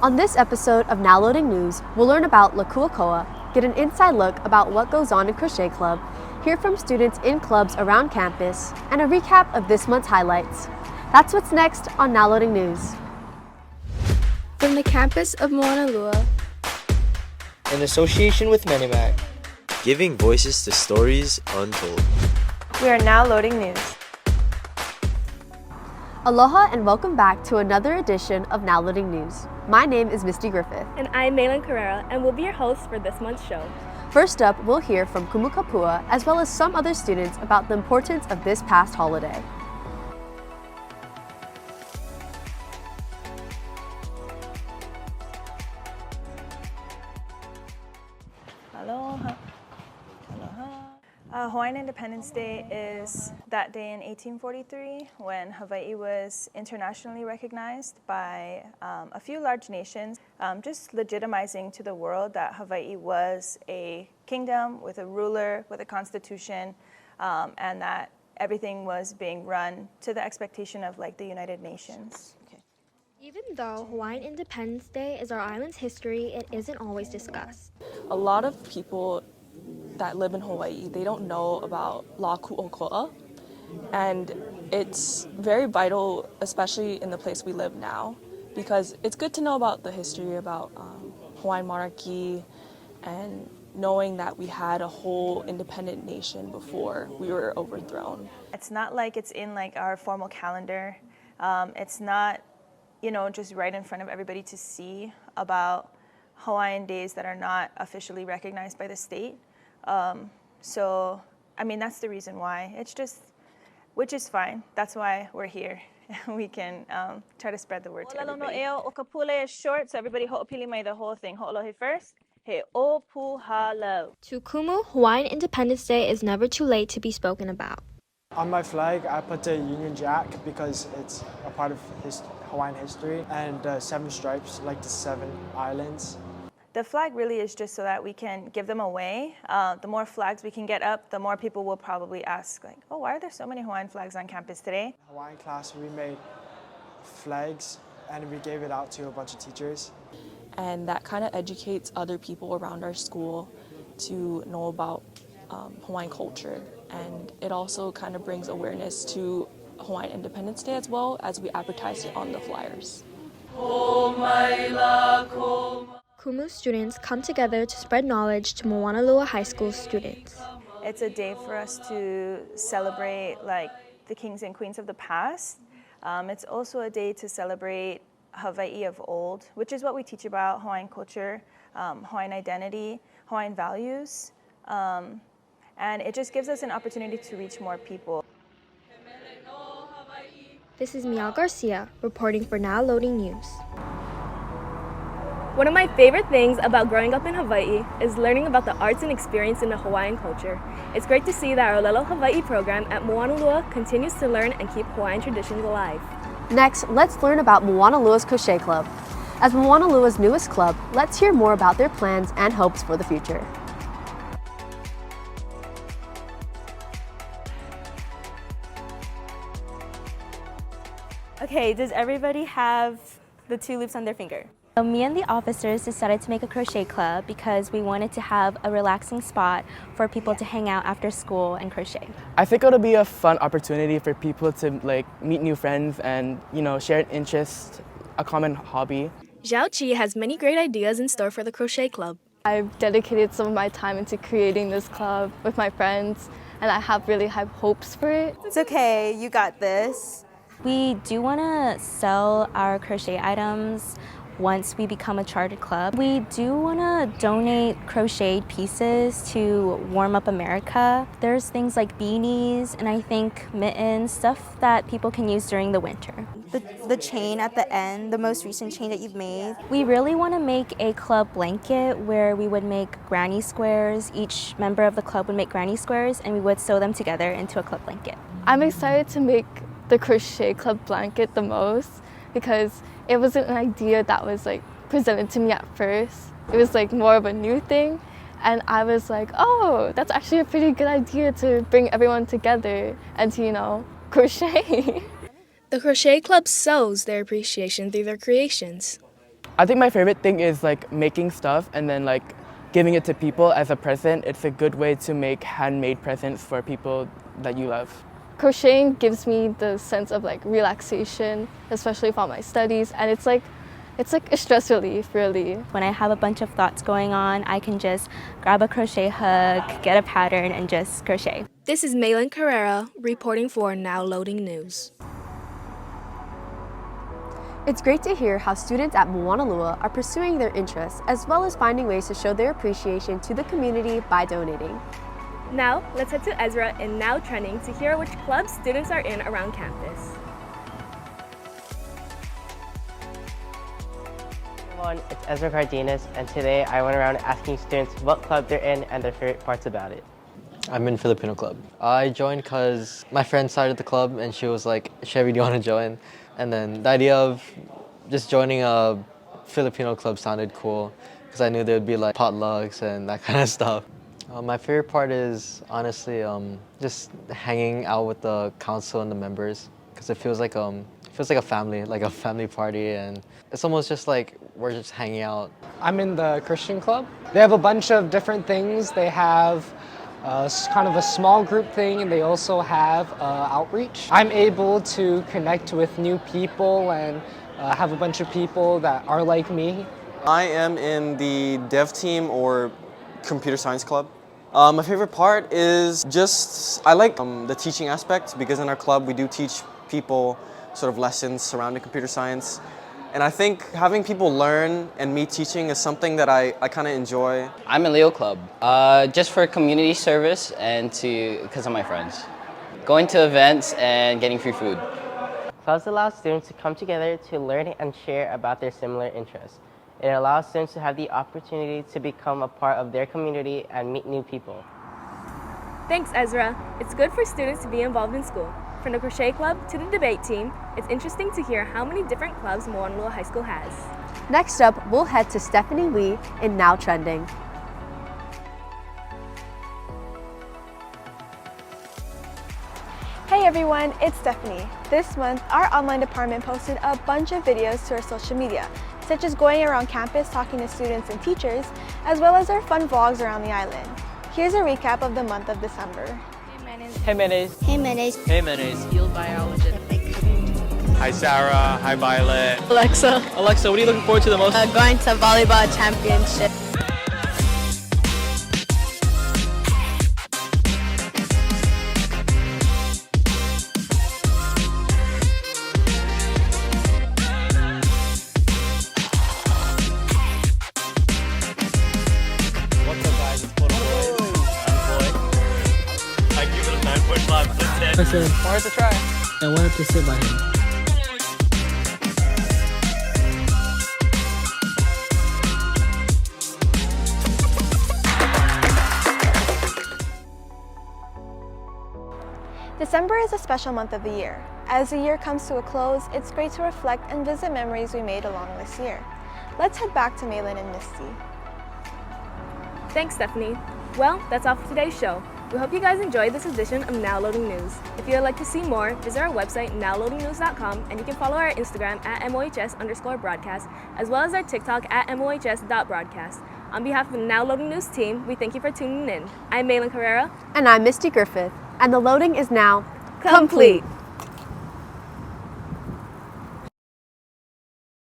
On this episode of Now Loading News, we'll learn about Lā Kū'oko'a, get an inside look about what goes on in Crochet Club, hear from students in clubs around campus, and a recap of this month's highlights. That's what's next on Now Loading News. From the campus of Moanalua, in association with Menimac, giving voices to stories untold. We are now loading news. Aloha and welcome back to another edition of Now Loading News. My name is Misty Griffith. And I'm Malin Carrera, and we'll be your hosts for this month's show. First up, we'll hear from Kumukapua as well as some other students about the importance of this past holiday. Aloha. Hawaiian Independence Day is that day in 1843 when Hawaii was internationally recognized by a few large nations, just legitimizing to the world that Hawaii was a kingdom with a ruler, with a constitution, and that everything was being run to the expectation of like the United Nations. even though Hawaiian Independence Day is our island's history, it isn't always discussed. A lot of people that live in Hawaii, they don't know about Lā Kū'oko'a, and it's very vital, especially in the place we live now, because it's good to know about the history about Hawaiian monarchy and knowing that we had a whole independent nation before we were overthrown. It's not like it's in like our formal calendar. It's not, just right in front of everybody to see about Hawaiian days that are not officially recognized by the state. That's the reason why. It's just, which is fine. That's why we're here. We can try to spread the word to everybody. Okapule is short, so everybody ho'opili mai the whole thing. Ho'olohe first. He opuhalo. To Kumu, Hawaiian Independence Day is never too late to be spoken about. On my flag, I put the Union Jack because it's a part of Hawaiian history, and 7 stripes, like the 7 islands. The flag really is just so that we can give them away. The more flags we can get up, the more people will probably ask, like, oh, why are there so many Hawaiian flags on campus today? Hawaiian class, we made flags, and we gave it out to a bunch of teachers. And that kind of educates other people around our school to know about Hawaiian culture. And it also kind of brings awareness to Hawaiian Independence Day as well, as we advertise it on the flyers. Kumu students come together to spread knowledge to Moanalua High School students. It's a day for us to celebrate like the kings and queens of the past. It's also a day to celebrate Hawaii of old, which is what we teach about Hawaiian culture, Hawaiian identity, Hawaiian values. And it just gives us an opportunity to reach more people. This is Miao Garcia reporting for Now Loading News. One of my favorite things about growing up in Hawaii is learning about the arts and experience in the Hawaiian culture. It's great to see that our Lelo Hawaii program at Moanalua continues to learn and keep Hawaiian traditions alive. Next, let's learn about Moanalua's Crochet Club. As Moanalua's newest club, let's hear more about their plans and hopes for the future. Okay, does everybody have the 2 loops on their finger? So me and the officers decided to make a crochet club because we wanted to have a relaxing spot for people to hang out after school and crochet. I think it'll be a fun opportunity for people to meet new friends and share an interest, a common hobby. Zhao Chi has many great ideas in store for the Crochet Club. I've dedicated some of my time into creating this club with my friends, and I have really high hopes for it. It's okay, you got this. We do want to sell our crochet items once we become a chartered club. We do want to donate crocheted pieces to Warm Up America. There's things like beanies and I think mittens, stuff that people can use during the winter. The chain at the end, the most recent chain that you've made. We really want to make a club blanket where we would make granny squares. Each member of the club would make granny squares and we would sew them together into a club blanket. I'm excited to make the Crochet Club blanket the most because it wasn't an idea that was presented to me at first. It was more of a new thing, and I was like, oh, that's actually a pretty good idea to bring everyone together and to crochet. The Crochet Club shows their appreciation through their creations. I think my favorite thing is like making stuff and then like giving it to people as a present. It's a good way to make handmade presents for people that you love. Crocheting gives me the sense of like relaxation, especially for my studies, and it's like a stress relief, really. When I have a bunch of thoughts going on, I can just grab a crochet hook, get a pattern, and just crochet. This is Malin Carrera reporting for Now Loading News. It's great to hear how students at Moanalua are pursuing their interests as well as finding ways to show their appreciation to the community by donating. Now, let's head to Ezra in Now Trending to hear which clubs students are in around campus. Everyone, it's Ezra Cardenas, and today I went around asking students what club they're in and their favorite parts about it. I'm in Filipino Club. I joined because my friend started the club and she was like, Chevy, do you want to join? And then the idea of just joining a Filipino club sounded cool because I knew there would be like potlucks and that kind of stuff. My favorite part is honestly just hanging out with the council and the members because it feels like a family party, and it's almost just like we're just hanging out. I'm in the Christian Club. They have a bunch of different things. They have kind of a small group thing, and they also have outreach. I'm able to connect with new people and have a bunch of people that are like me. I am in the dev team or computer science club. My favorite part is just, I like the teaching aspect because in our club we do teach people sort of lessons surrounding computer science. And I think having people learn and me teaching is something that I kind of enjoy. I'm in Leo Club, just for community service and because of my friends. Going to events and getting free food. Clubs allow students to come together to learn and share about their similar interests. It allows students to have the opportunity to become a part of their community and meet new people. Thanks, Ezra. It's good for students to be involved in school. From the Crochet Club to the debate team, it's interesting to hear how many different clubs Moanalua High School has. Next up, we'll head to Stephanie Lee in Now Trending. Hey everyone, it's Stephanie. This month, our online department posted a bunch of videos to our social media, such as going around campus talking to students and teachers, as well as our fun vlogs around the island. Here's a recap of the month of December. Hey Menace. Hey Menace. Hey Menace. Field biologist. Hi Sarah. Hi Violet. Alexa. Alexa, what are you looking forward to the most? Going to volleyball championship. Wanted to try. I wanted to sit by him. December is a special month of the year. As the year comes to a close, it's great to reflect and visit memories we made along this year. Let's head back to Malin and Misty. Thanks, Stephanie. Well, that's all for today's show. We hope you guys enjoyed this edition of Now Loading News. If you'd like to see more, visit our website, nowloadingnews.com, and you can follow our Instagram at MOHS_broadcast, as well as our TikTok at MOHS.broadcast. On behalf of the Now Loading News team, we thank you for tuning in. I'm Malin Carrera. And I'm Misty Griffith. And the loading is now complete.